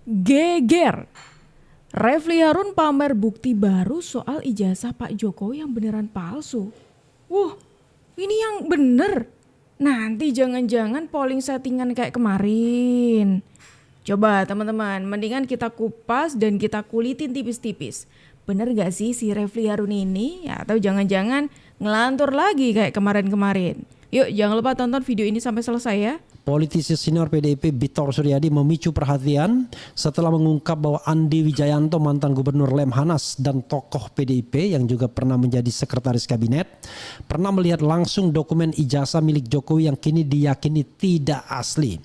Geger. Refli Harun pamer bukti baru soal ijazah Pak Jokowi yang beneran palsu. Wah, ini yang bener. Nanti jangan-jangan polling settingan kayak kemarin. Coba teman-teman, mendingan kita kupas dan kita kulitin tipis-tipis. Bener gak sih si Refli Harun ini? Ya, atau jangan-jangan ngelantur lagi kayak kemarin-kemarin. Yuk, jangan lupa tonton video ini sampai selesai ya. Politisi senior PDIP Bitor Suryadi memicu perhatian setelah mengungkap bahwa Andi Wijayanto, mantan gubernur Lemhanas dan tokoh PDIP yang juga pernah menjadi sekretaris kabinet, pernah melihat langsung dokumen ijazah milik Jokowi yang kini diyakini tidak asli.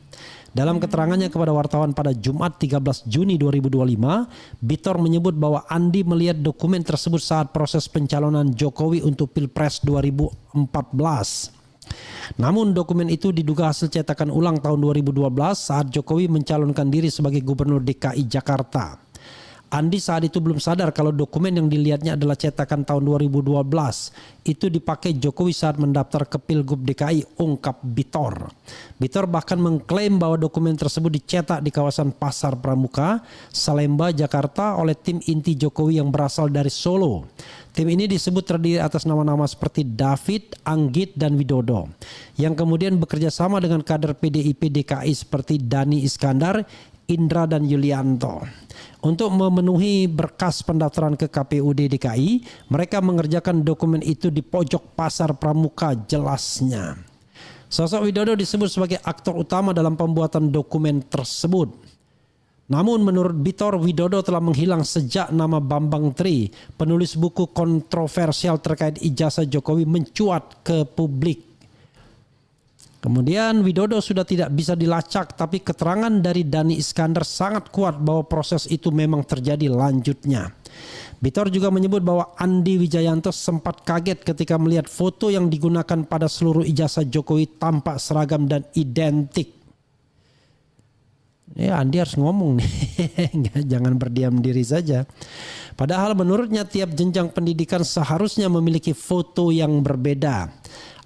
Dalam keterangannya kepada wartawan pada Jumat 13 Juni 2025, Bitor menyebut bahwa Andi melihat dokumen tersebut saat proses pencalonan Jokowi untuk Pilpres 2014. Namun dokumen itu diduga hasil cetakan ulang tahun 2012 saat Jokowi mencalonkan diri sebagai gubernur DKI Jakarta. Andi saat itu belum sadar kalau dokumen yang dilihatnya adalah cetakan tahun 2012. Itu dipakai Jokowi saat mendaftar ke Pilgub DKI, ungkap Bitor. Bitor bahkan mengklaim bahwa dokumen tersebut dicetak di kawasan Pasar Pramuka, Salemba, Jakarta oleh tim inti Jokowi yang berasal dari Solo. Tim ini disebut terdiri atas nama-nama seperti David, Anggit, dan Widodo, yang kemudian bekerja sama dengan kader PDIP DKI seperti Dani Iskandar, Indra, dan Yulianto. Untuk memenuhi berkas pendaftaran ke KPUD DKI, mereka mengerjakan dokumen itu di pojok Pasar Pramuka, jelasnya. Sosok Widodo disebut sebagai aktor utama dalam pembuatan dokumen tersebut. Namun menurut Bitor, Widodo telah menghilang sejak nama Bambang Tri, penulis buku kontroversial terkait ijazah Jokowi, mencuat ke publik. Kemudian Widodo sudah tidak bisa dilacak, tapi keterangan dari Dani Iskandar sangat kuat bahwa proses itu memang terjadi lanjutnya. Bitor juga menyebut bahwa Andi Wijayanto sempat kaget ketika melihat foto yang digunakan pada seluruh ijazah Jokowi tampak seragam dan identik. Ya, Andi harus ngomong nih, jangan berdiam diri saja. Padahal menurutnya tiap jenjang pendidikan seharusnya memiliki foto yang berbeda.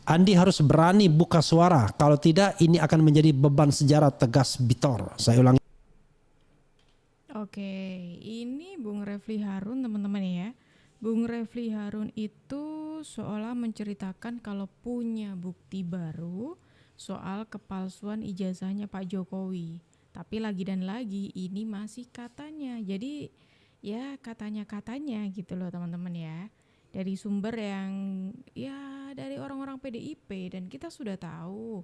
Andi harus berani buka suara, kalau tidak ini akan menjadi beban sejarah, tegas Bitor. Saya ulangi. Oke, ini Bung Refli Harun teman-teman ya. Bung Refli Harun itu seolah menceritakan kalau punya bukti baru soal kepalsuan ijazahnya Pak Jokowi. Tapi lagi dan lagi ini masih katanya. Jadi ya katanya-katanya gitu loh teman-teman ya. Dari sumber yang ya dari orang-orang PDIP, dan kita sudah tahu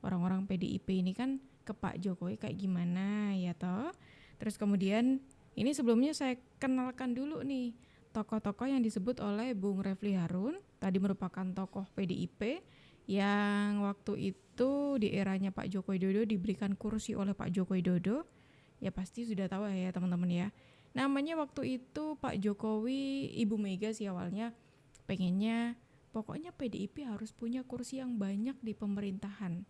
orang-orang PDIP ini kan ke Pak Jokowi kayak gimana ya toh. Terus kemudian ini sebelumnya saya kenalkan dulu nih tokoh-tokoh yang disebut oleh Bung Refli Harun. Tadi merupakan tokoh PDIP yang waktu itu di eranya Pak Joko Widodo diberikan kursi oleh Pak Joko Widodo. Ya pasti sudah tahu ya teman-teman ya. Namanya waktu itu Pak Jokowi, Ibu Mega sih awalnya pengennya pokoknya PDIP harus punya kursi yang banyak di pemerintahan.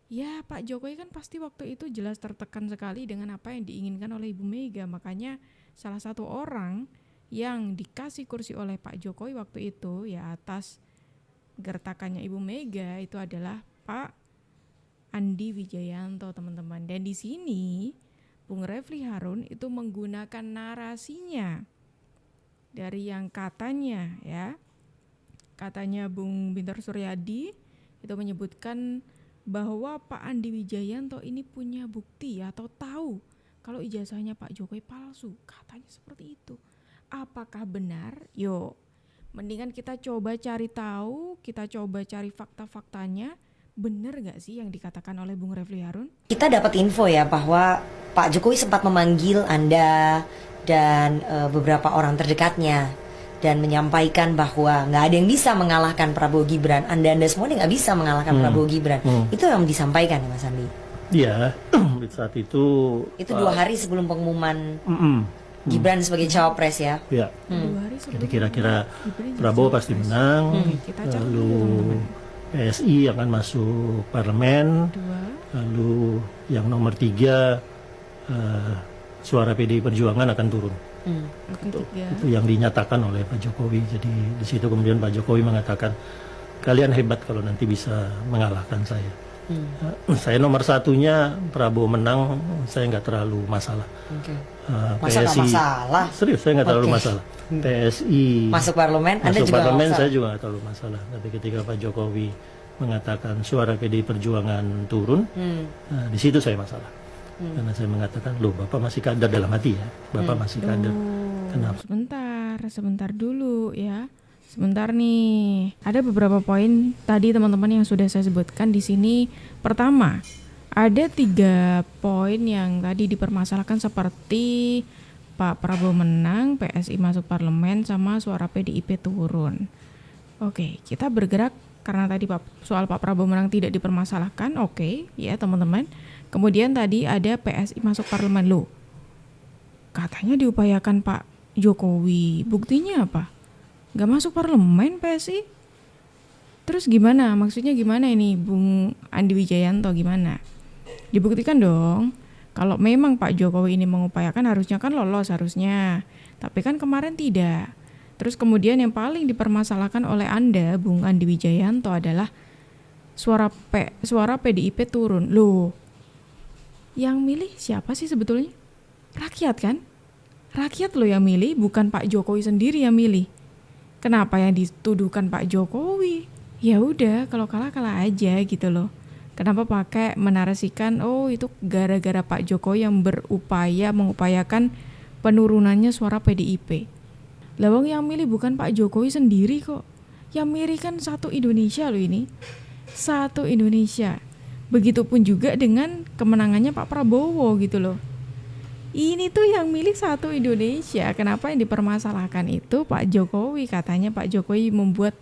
Ya Pak Jokowi kan pasti waktu itu jelas tertekan sekali dengan apa yang diinginkan oleh Ibu Mega. Makanya salah satu orang yang dikasih kursi oleh Pak Jokowi waktu itu ya atas gertakannya Ibu Mega itu adalah Pak Andi Wijayanto teman-teman. Dan di sini Bung Refli Harun itu menggunakan narasinya dari yang katanya ya. Katanya Bung Bitor Suryadi itu menyebutkan bahwa Pak Andi Wijayanto ini punya bukti atau tahu kalau ijazahnya Pak Jokowi palsu. Katanya seperti itu. Apakah benar? Yuk, mendingan kita coba cari tahu, kita coba cari fakta-faktanya. Benar gak sih yang dikatakan oleh Bung Refli Harun? Kita dapat info ya bahwa Pak Jokowi sempat memanggil Anda dan beberapa orang terdekatnya dan menyampaikan bahwa nggak ada yang bisa mengalahkan Prabowo Gibran. Anda semua nggak bisa mengalahkan Prabowo Gibran. Itu yang disampaikan ya Mas Andi? Iya, saat itu. Itu 2 hari sebelum pengumuman Gibran sebagai cawapres ya? Iya. 2 hari Jadi kira-kira Prabowo pasti menang, lalu PSI akan masuk parlemen, lalu yang nomor 3 suara PDI Perjuangan akan turun. Itu yang dinyatakan oleh Pak Jokowi. Jadi di situ kemudian Pak Jokowi mengatakan, kalian hebat kalau nanti bisa mengalahkan saya. Saya nomor satunya Prabowo menang, saya nggak terlalu masalah. Oke. Masa nggak masalah? Serius, saya nggak terlalu Oke. masalah. PSI Masuk parlemen, Anda masuk juga nggak parlemen masalah? saya juga nggak terlalu masalah. Tapi ketika Pak Jokowi mengatakan suara PDI Perjuangan turun, nah, di situ saya masalah. Karena saya mengatakan, loh Bapak masih kader dalam hati ya, Bapak masih kader. Kenapa? Sebentar dulu ya. Sebentar nih. Ada beberapa poin tadi teman-teman yang sudah saya sebutkan di sini. Pertama, ada 3 poin yang tadi dipermasalahkan seperti Pak Prabowo menang, PSI masuk parlemen, sama suara PDIP turun. Oke, kita bergerak karena tadi soal Pak Prabowo menang tidak dipermasalahkan. Oke, ya teman-teman. Kemudian tadi ada PSI masuk parlemen. Loh, katanya diupayakan Pak Jokowi. Buktinya apa? Gak masuk parlemen PSI? Terus gimana? Maksudnya gimana ini Bung Andi Wijayanto, gimana? Dibuktikan dong. Kalau memang Pak Jokowi ini mengupayakan harusnya kan lolos harusnya. Tapi kan kemarin tidak. Terus kemudian yang paling dipermasalahkan oleh Anda Bung Andi Wijayanto adalah suara PDIP turun. Loh, yang milih siapa sih sebetulnya? Rakyat kan? Rakyat loh yang milih, bukan Pak Jokowi sendiri yang milih. Kenapa yang dituduhkan Pak Jokowi? Ya udah, kalau kalah aja gitu loh. Kenapa pakai menarasikan oh itu gara-gara Pak Jokowi yang mengupayakan penurunannya suara PDIP. Lawang yang milih bukan Pak Jokowi sendiri kok. Yang milih kan satu Indonesia loh ini. Satu Indonesia. Begitupun juga dengan kemenangannya Pak Prabowo gitu loh. Ini tuh yang milih satu Indonesia. Kenapa yang dipermasalahkan itu Pak Jokowi? Katanya Pak Jokowi membuat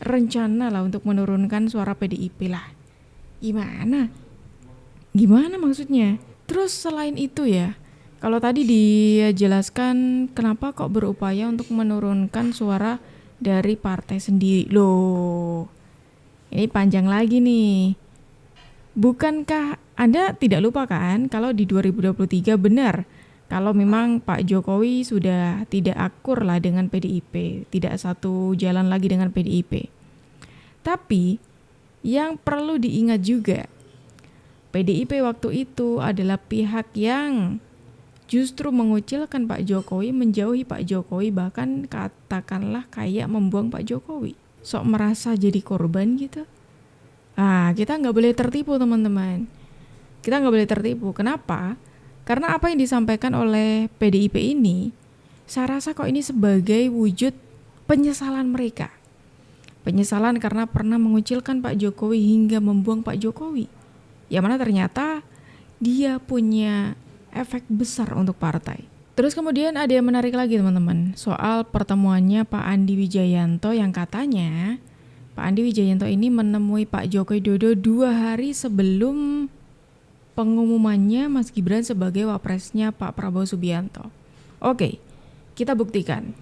rencana lah untuk menurunkan suara PDIP lah. Gimana? Gimana maksudnya? Terus selain itu ya, kalau tadi dijelaskan kenapa kok berupaya untuk menurunkan suara dari partai sendiri. Loh, ini panjang lagi nih. Bukankah Anda tidak lupa kan kalau di 2023 benar kalau memang Pak Jokowi sudah tidak akur lah dengan PDIP, tidak satu jalan lagi dengan PDIP. Tapi yang perlu diingat juga, PDIP waktu itu adalah pihak yang justru mengucilkan Pak Jokowi, menjauhi Pak Jokowi, bahkan katakanlah kayak membuang Pak Jokowi. Sok merasa jadi korban gitu. Kita nggak boleh tertipu teman-teman. Kita nggak boleh tertipu. Kenapa? Karena apa yang disampaikan oleh PDIP ini, saya rasa kok ini sebagai wujud penyesalan mereka. Penyesalan karena pernah mengucilkan Pak Jokowi hingga membuang Pak Jokowi. Yang mana ternyata dia punya efek besar untuk partai. Terus kemudian ada yang menarik lagi teman-teman, soal pertemuannya Pak Andi Wijayanto yang katanya Pak Andi Wijayanto ini menemui Pak Joko Widodo 2 hari sebelum pengumumannya Mas Gibran sebagai wapresnya Pak Prabowo Subianto. Oke, kita buktikan.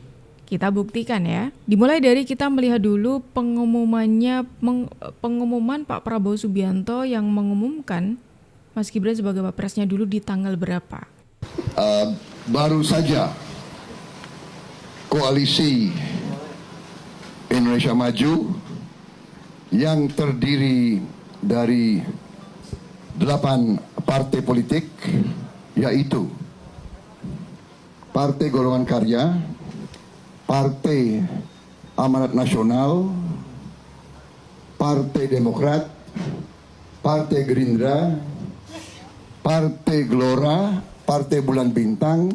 Kita buktikan ya. Dimulai dari kita melihat dulu pengumuman Pak Prabowo Subianto yang mengumumkan Mas Gibran sebagai wapresnya dulu di tanggal berapa? Baru saja koalisi Indonesia Maju yang terdiri dari 8 partai politik, yaitu Partai Golongan Karya, Partai Amanat Nasional, Partai Demokrat, Partai Gerindra, Partai Gelora, Partai Bulan Bintang,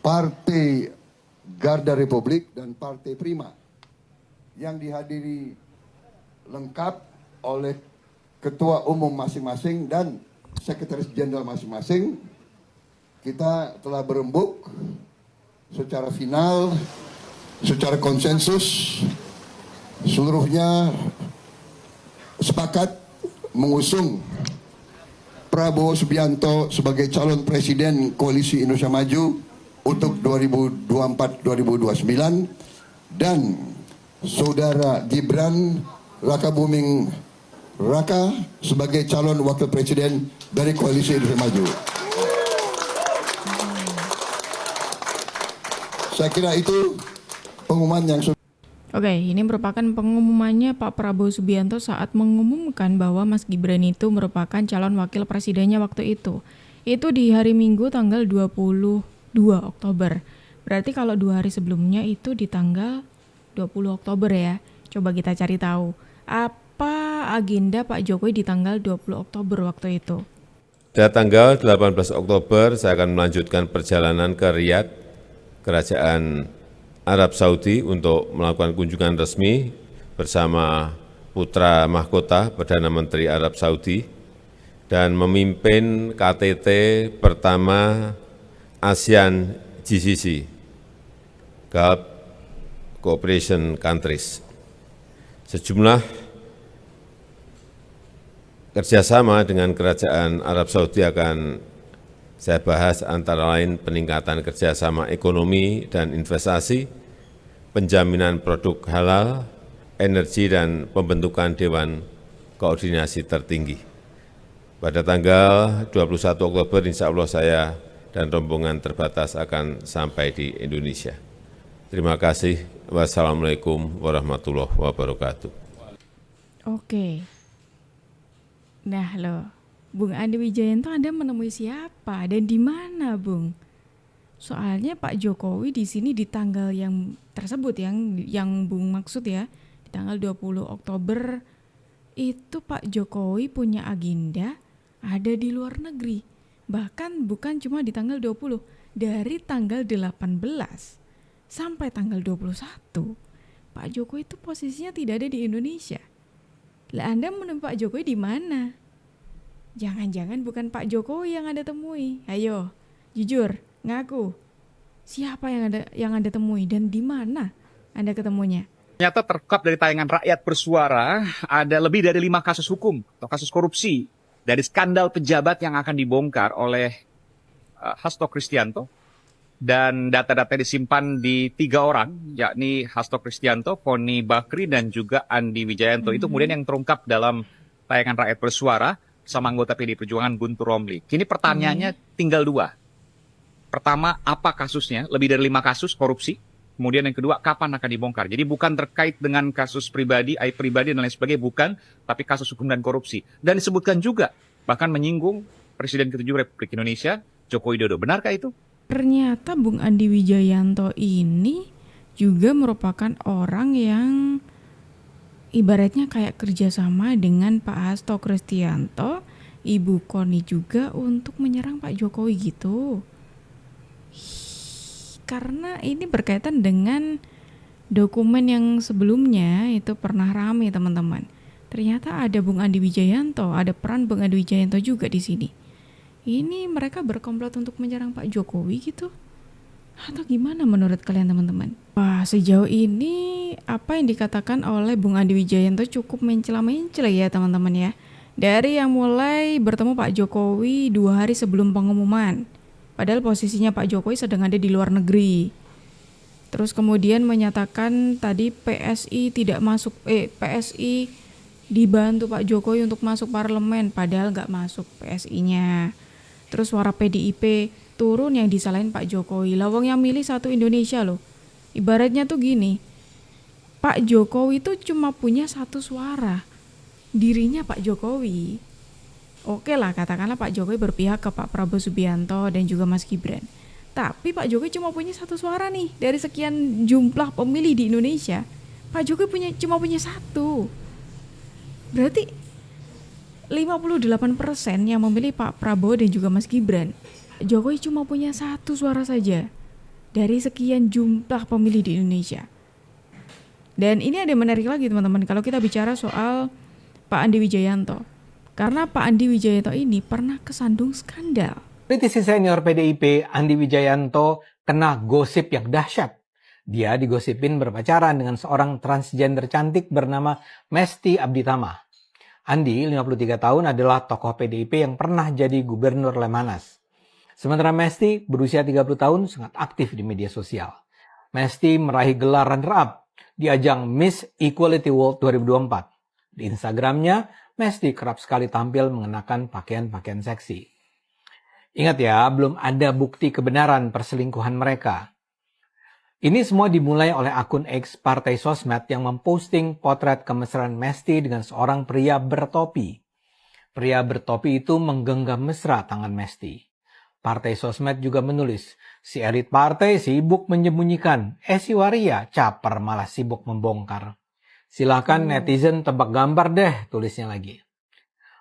Partai Garda Republik, dan Partai Prima, yang dihadiri lengkap oleh ketua umum masing-masing dan sekretaris jenderal masing-masing. Kita telah berembuk secara final, secara konsensus, seluruhnya sepakat mengusung Prabowo Subianto sebagai calon presiden Koalisi Indonesia Maju untuk 2024-2029 dan Saudara Gibran Rakabuming Raka sebagai calon wakil presiden dari Koalisi Indonesia Maju. Saya kira itu pengumuman yang Oke, ini merupakan pengumumannya Pak Prabowo Subianto saat mengumumkan bahwa Mas Gibran itu merupakan calon wakil presidennya waktu itu. Itu di hari Minggu tanggal 22 Oktober. Berarti kalau 2 hari sebelumnya itu di tanggal 20 Oktober ya. Coba kita cari tahu. Apa agenda Pak Jokowi di tanggal 20 Oktober waktu itu? Pada tanggal 18 Oktober, saya akan melanjutkan perjalanan ke Riyadh, Kerajaan Arab Saudi untuk melakukan kunjungan resmi bersama putra mahkota Perdana Menteri Arab Saudi dan memimpin KTT pertama ASEAN GCC, Gulf Cooperation Countries. Sejumlah kerjasama dengan Kerajaan Arab Saudi akan saya bahas antara lain peningkatan kerjasama ekonomi dan investasi, penjaminan produk halal, energi, dan pembentukan Dewan Koordinasi Tertinggi. Pada tanggal 21 Oktober, insya Allah saya dan rombongan terbatas akan sampai di Indonesia. Terima kasih. Wassalamualaikum warahmatullahi wabarakatuh. Oke. Nah loh, Bung Andi Wijayanto Anda menemui siapa dan di mana, Bung? Soalnya Pak Jokowi di sini di tanggal yang tersebut yang Bung maksud ya, di tanggal 20 Oktober itu Pak Jokowi punya agenda ada di luar negeri. Bahkan bukan cuma di tanggal 20, dari tanggal 18 sampai tanggal 21 Pak Jokowi itu posisinya tidak ada di Indonesia. Lah Anda menemui Pak Jokowi di mana? Jangan-jangan bukan Pak Jokowi yang Anda temui. Ayo, jujur, ngaku. Siapa yang Anda temui dan di mana Anda ketemunya? Ternyata terungkap dari tayangan Rakyat Bersuara, ada lebih dari 5 kasus hukum atau kasus korupsi dari skandal pejabat yang akan dibongkar oleh Hasto Kristianto. Dan data-data disimpan di 3 orang, yakni Hasto Kristianto, Poni Bakri, dan juga Andi Wijayanto. Itu kemudian yang terungkap dalam tayangan Rakyat Bersuara sama anggota PDI Perjuangan Guntur Romli. Kini pertanyaannya tinggal 2. Pertama, apa kasusnya? Lebih dari 5 kasus korupsi. Kemudian yang kedua, kapan akan dibongkar? Jadi bukan terkait dengan kasus pribadi, aib pribadi dan lain sebagainya, bukan. Tapi kasus hukum dan korupsi. Dan disebutkan juga, bahkan menyinggung Presiden ke-7 Republik Indonesia, Joko Widodo. Benarkah itu? Ternyata Bung Andi Wijayanto ini juga merupakan orang yang ibaratnya kayak kerjasama dengan Pak Hasto Kristianto, Ibu Koni juga untuk menyerang Pak Jokowi gitu. Karena ini berkaitan dengan dokumen yang sebelumnya itu pernah ramai teman-teman. Ternyata ada Bung Andi Wijayanto, ada peran Bung Andi Wijayanto juga di sini. Ini mereka berkomplot untuk menyerang Pak Jokowi gitu? Atau gimana menurut kalian teman-teman? Wah, sejauh ini apa yang dikatakan oleh Bung Andi Wijayanto cukup mencela-mencela ya teman-teman ya. Dari yang mulai bertemu Pak Jokowi 2 hari sebelum pengumuman. Padahal posisinya Pak Jokowi sedang ada di luar negeri. Terus kemudian menyatakan tadi PSI dibantu Pak Jokowi untuk masuk parlemen. Padahal nggak masuk PSI-nya. Terus suara PDIP turun yang disalahin Pak Jokowi. Lawang yang milih satu Indonesia loh. Ibaratnya tuh gini, Pak Jokowi itu cuma punya 1 suara, dirinya Pak Jokowi. Oke lah, katakanlah Pak Jokowi berpihak ke Pak Prabowo Subianto dan juga Mas Gibran. Tapi Pak Jokowi cuma punya 1 suara nih dari sekian jumlah pemilih di Indonesia. Pak Jokowi cuma punya 1. Berarti 58% yang memilih Pak Prabowo dan juga Mas Gibran. Jokowi cuma punya 1 suara saja dari sekian jumlah pemilih di Indonesia. Dan ini ada yang menarik lagi teman-teman kalau kita bicara soal Pak Andi Wijayanto. Karena Pak Andi Wijayanto ini pernah kesandung skandal. Politisi senior PDIP Andi Wijayanto kena gosip yang dahsyat. Dia digosipin berpacaran dengan seorang transgender cantik bernama Mesti Abditama. Andi, 53 tahun, adalah tokoh PDIP yang pernah jadi gubernur Lemhanas. Sementara Mesti berusia 30 tahun sangat aktif di media sosial. Mesti meraih gelar runner-up di ajang Miss Equality World 2024. Di Instagramnya, Mesti kerap sekali tampil mengenakan pakaian-pakaian seksi. Ingat ya, belum ada bukti kebenaran perselingkuhan mereka. Ini semua dimulai oleh akun X Partai Sosmed yang memposting potret kemesraan Mesti dengan seorang pria bertopi. Pria bertopi itu menggenggam mesra tangan Mesti. Partai Sosmed juga menulis, si elit partai sibuk menyembunyikan, si waria caper malah sibuk membongkar. Silakan netizen tebak gambar deh, tulisnya lagi.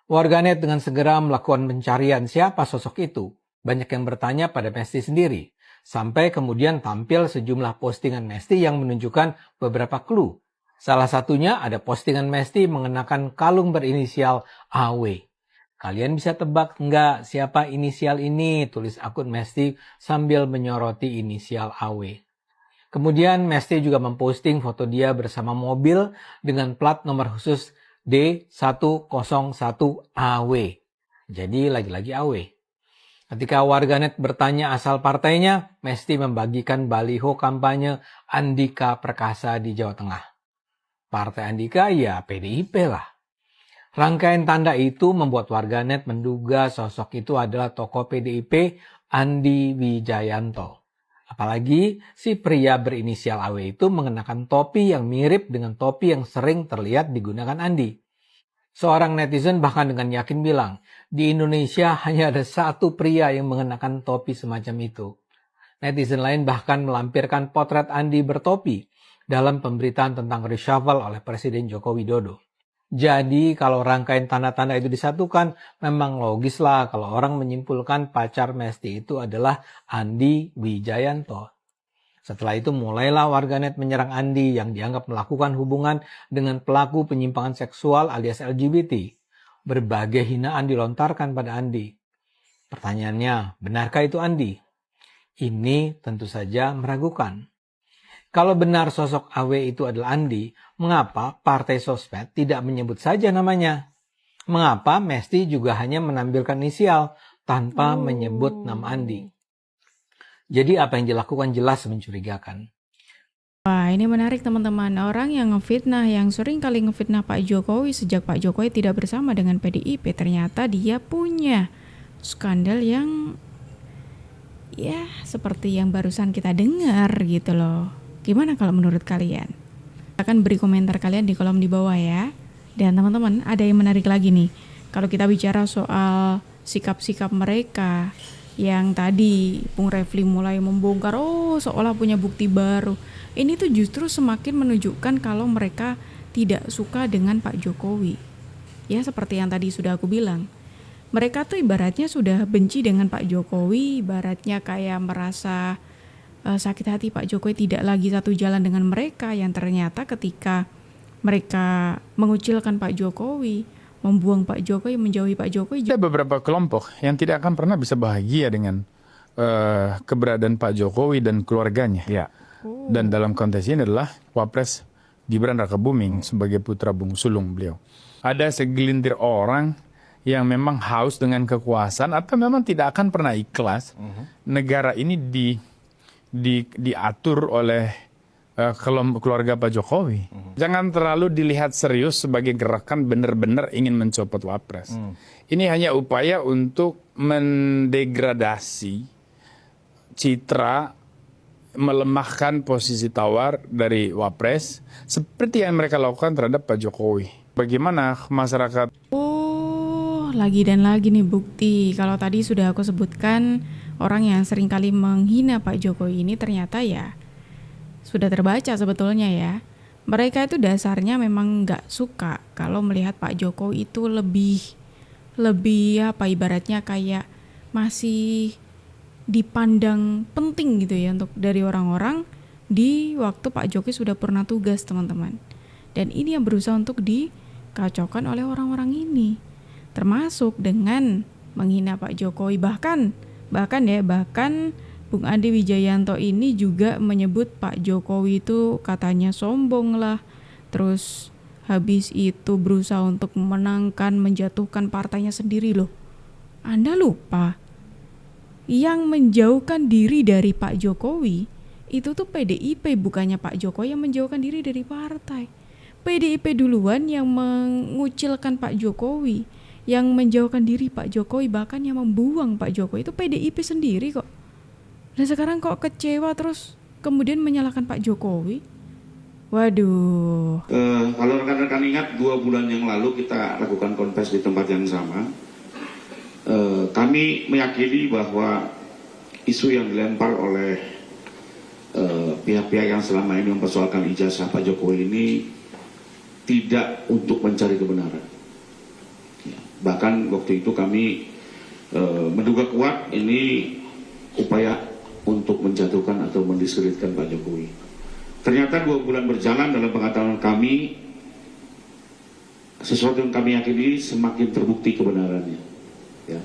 Warganet dengan segera melakukan pencarian siapa sosok itu. Banyak yang bertanya pada Mesti sendiri. Sampai kemudian tampil sejumlah postingan Mesti yang menunjukkan beberapa clue. Salah satunya ada postingan Mesti mengenakan kalung berinisial AW. Kalian bisa tebak nggak siapa inisial ini? Tulis akun Mesti sambil menyoroti inisial AW. Kemudian Mesti juga memposting foto dia bersama mobil dengan plat nomor khusus D101AW. Jadi lagi-lagi AW. Ketika warganet bertanya asal partainya, Mesti membagikan baliho kampanye Andika Perkasa di Jawa Tengah. Partai Andika ya PDIP lah. Rangkaian tanda itu membuat warganet menduga sosok itu adalah tokoh PDIP Andi Wijayanto. Apalagi si pria berinisial AW itu mengenakan topi yang mirip dengan topi yang sering terlihat digunakan Andi. Seorang netizen bahkan dengan yakin bilang, di Indonesia hanya ada satu pria yang mengenakan topi semacam itu. Netizen lain bahkan melampirkan potret Andi bertopi dalam pemberitaan tentang reshuffle oleh Presiden Joko Widodo. Jadi kalau rangkaian tanda-tanda itu disatukan, memang logis lah kalau orang menyimpulkan pacar Mesti itu adalah Andi Wijayanto. Setelah itu mulailah warganet menyerang Andi yang dianggap melakukan hubungan dengan pelaku penyimpangan seksual alias LGBT. Berbagai hinaan dilontarkan pada Andi. Pertanyaannya, benarkah itu Andi? Ini tentu saja meragukan. Kalau benar sosok AW itu adalah Andi, mengapa Partai Sosmed tidak menyebut saja namanya? Mengapa Mesti juga hanya menampilkan inisial tanpa menyebut nama Andi? Jadi apa yang dilakukan jelas mencurigakan. Wah, ini menarik teman-teman. Orang yang ngefitnah, yang sering kali ngefitnah Pak Jokowi sejak Pak Jokowi tidak bersama dengan PDIP, ternyata dia punya skandal yang ya seperti yang barusan kita dengar gitu loh. Gimana kalau menurut kalian? Akan beri komentar kalian di kolom di bawah ya. Dan teman-teman, ada yang menarik lagi nih. Kalau kita bicara soal sikap-sikap mereka yang tadi Bung Refli mulai membongkar, seolah punya bukti baru. Ini tuh justru semakin menunjukkan kalau mereka tidak suka dengan Pak Jokowi. Ya seperti yang tadi sudah aku bilang. Mereka tuh ibaratnya sudah benci dengan Pak Jokowi, ibaratnya kayak merasa sakit hati Pak Jokowi tidak lagi satu jalan dengan mereka, yang ternyata ketika mereka mengucilkan Pak Jokowi, membuang Pak Jokowi, menjauhi Pak Jokowi. Ada beberapa kelompok yang tidak akan pernah bisa bahagia dengan keberadaan Pak Jokowi dan keluarganya. Ya. Dan dalam konteks ini adalah Wapres Gibran Rakabuming sebagai putra bung sulung beliau. Ada segelintir orang yang memang haus dengan kekuasaan atau memang tidak akan pernah ikhlas negara ini diatur oleh keluarga Pak Jokowi. Jangan terlalu dilihat serius sebagai gerakan benar-benar ingin mencopot Wapres. Ini hanya upaya untuk mendegradasi citra, melemahkan posisi tawar dari Wapres seperti yang mereka lakukan terhadap Pak Jokowi. Bagaimana masyarakat? Lagi dan lagi nih bukti. Kalau tadi sudah aku sebutkan orang yang seringkali menghina Pak Jokowi ini ternyata ya sudah terbaca sebetulnya ya. Mereka itu dasarnya memang nggak suka kalau melihat Pak Jokowi itu lebih apa ibaratnya kayak masih dipandang penting gitu ya untuk dari orang-orang di waktu Pak Jokowi sudah purna tugas teman-teman. Dan ini yang berusaha untuk dikacaukan oleh orang-orang ini. Termasuk dengan menghina Pak Jokowi bahkan Bung Andi Wijayanto ini juga menyebut Pak Jokowi itu katanya sombong lah. Terus habis itu berusaha untuk memenangkan, menjatuhkan partainya sendiri loh. Anda lupa, yang menjauhkan diri dari Pak Jokowi itu tuh PDIP, bukannya Pak Jokowi yang menjauhkan diri dari partai. PDIP duluan yang mengucilkan Pak Jokowi, yang menjauhkan diri Pak Jokowi, bahkan yang membuang Pak Jokowi itu PDIP sendiri kok. Dan sekarang kok kecewa terus kemudian menyalahkan Pak Jokowi? Waduh. Kalau rekan-rekan ingat 2 bulan yang lalu kita lakukan konfes di tempat yang sama. Kami meyakini bahwa isu yang dilempar oleh pihak-pihak yang selama ini mempersoalkan ijazah Pak Jokowi ini tidak untuk mencari kebenaran. Bahkan waktu itu kami menduga kuat ini upaya untuk menjatuhkan atau mendiskreditkan Pak Jokowi. Ternyata 2 bulan berjalan dalam pengetahuan kami, sesuatu yang kami yakini semakin terbukti kebenarannya. Ya.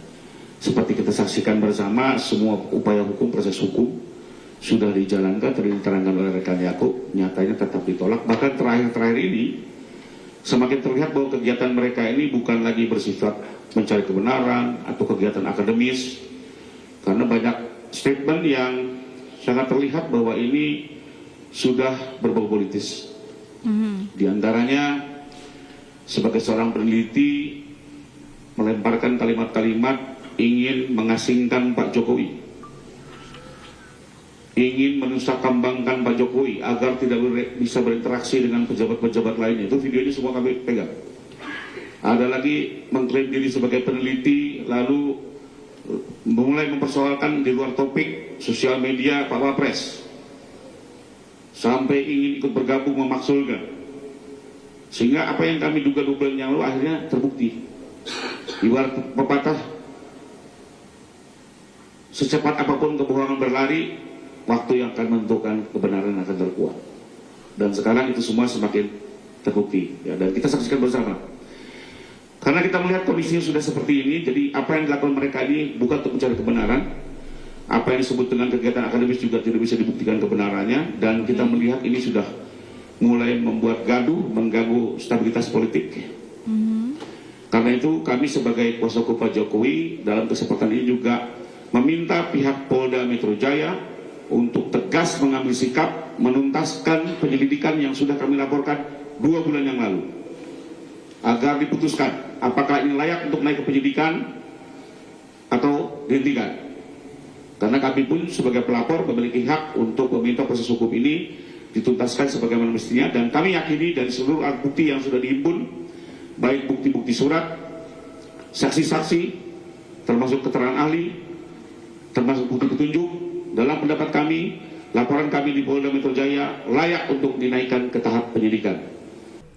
Seperti kita saksikan bersama, semua upaya hukum, proses hukum sudah dijalankan, diterangkan oleh rekan Yakub, nyatanya tetap ditolak. Bahkan terakhir-terakhir ini, semakin terlihat bahwa kegiatan mereka ini bukan lagi bersifat mencari kebenaran atau kegiatan akademis, karena banyak statement yang sangat terlihat bahwa ini sudah berbau politis. Di antaranya sebagai seorang peneliti melemparkan kalimat-kalimat ingin mengasingkan Pak Jokowi, ingin menusahkambangkan Pak Jokowi agar tidak bisa berinteraksi dengan pejabat-pejabat lainnya. Itu videonya semua kami pegang. Ada lagi mengklaim diri sebagai peneliti, lalu mulai mempersoalkan di luar topik sosial media Pak Wapres, sampai ingin ikut bergabung memaksulkan. Sehingga apa yang kami duga 2 bulan yang lalu akhirnya terbukti. Ibarat pepatah, secepat apapun kebohongan berlari, waktu yang akan menentukan kebenaran akan terkuat. Dan sekarang itu semua semakin terbukti, ya, dan kita saksikan bersama. Karena kita melihat kondisinya sudah seperti ini, jadi apa yang dilakukan mereka ini bukan untuk mencari kebenaran. Apa yang disebut dengan kegiatan akademis juga tidak bisa dibuktikan kebenarannya, dan kita melihat ini sudah mulai membuat gaduh, mengganggu stabilitas politik. Karena itu kami sebagai kuasa hukum Pak Jokowi dalam kesempatan ini juga meminta pihak Polda Metro Jaya untuk tegas mengambil sikap menuntaskan penyelidikan yang sudah kami laporkan 2 bulan yang lalu, agar diputuskan apakah ini layak untuk naik ke penyidikan atau dihentikan. Karena kami pun sebagai pelapor memiliki hak untuk meminta proses hukum ini dituntaskan sebagaimana mestinya, dan kami yakini dari seluruh alat bukti yang sudah dihimpun, baik bukti-bukti surat, saksi-saksi, termasuk keterangan ahli, termasuk bukti petunjuk, dalam pendapat kami, laporan kami di Polda Metro Jaya layak untuk dinaikkan ke tahap penyidikan.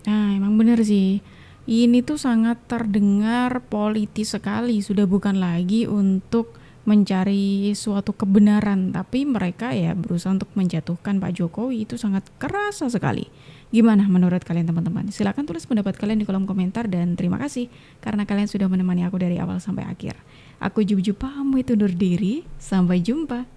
Nah, emang benar sih. Ini tuh sangat terdengar politis sekali, sudah bukan lagi untuk mencari suatu kebenaran, tapi mereka ya berusaha untuk menjatuhkan Pak Jokowi. Itu sangat kerasa sekali. Gimana menurut kalian teman-teman? Silakan tulis pendapat kalian di kolom komentar, dan terima kasih karena kalian sudah menemani aku dari awal sampai akhir. Aku Juju pamit undur diri, sampai jumpa.